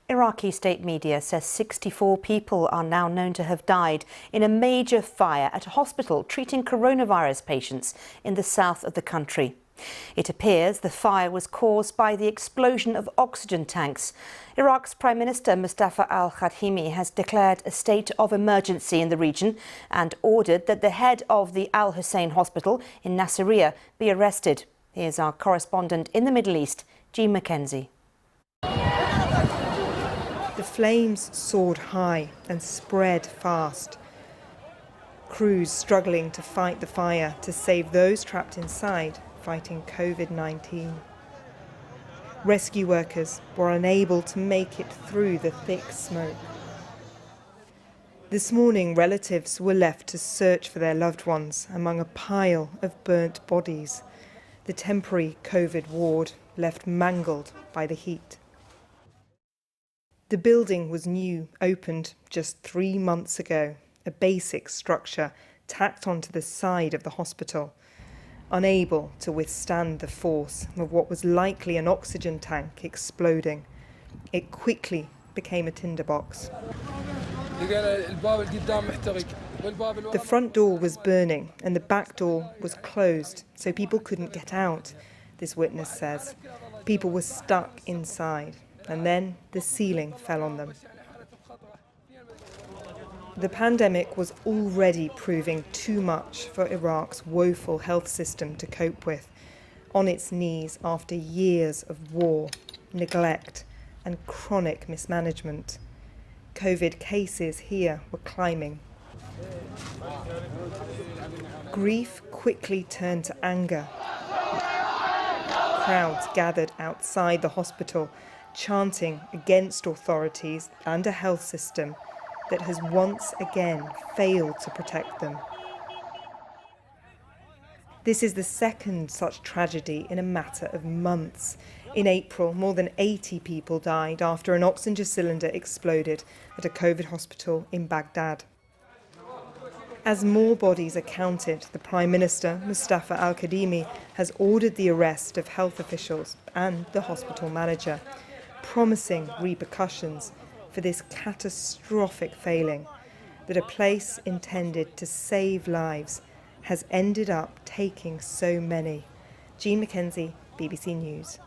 Iraqi state media says 64 people are now known to have died in a major fire at a hospital treating coronavirus patients in the south of the country. It appears the fire was caused by the explosion of oxygen tanks. Iraq's Prime Minister Mustafa al-Kadhimi has declared a state of emergency in the region and ordered that the head of the Al Hussein Hospital in Nasiriyah be arrested. Here's our correspondent in the Middle East, Jean Mackenzie. The flames soared high and spread fast. Crews struggling to fight the fire to save those trapped inside fighting COVID-19. Rescue workers were unable to make it through the thick smoke. This morning, relatives were left to search for their loved ones among a pile of burnt bodies. The temporary COVID ward left mangled by the heat. The building was new, opened just 3 months ago, a basic structure tacked onto the side of the hospital. Unable to withstand the force of what was likely an oxygen tank exploding, it quickly became a tinderbox. The front door was burning and the back door was closed, so people couldn't get out, this witness says. People were stuck inside, and then the ceiling fell on them. The pandemic was already proving too much for Iraq's woeful health system to cope with, on its knees after years of war, neglect, and chronic mismanagement. COVID cases here were climbing. Grief quickly turned to anger. Crowds gathered outside the hospital, chanting against authorities and a health system that has once again failed to protect them. This is the second such tragedy in a matter of months. In April, more than 80 people died after an oxygen cylinder exploded at a COVID hospital in Baghdad. As more bodies are counted, the Prime Minister, Mustafa al-Kadhimi, has ordered the arrest of health officials and the hospital manager, promising repercussions for this catastrophic failing, that a place intended to save lives has ended up taking so many. Jean Mackenzie, BBC News.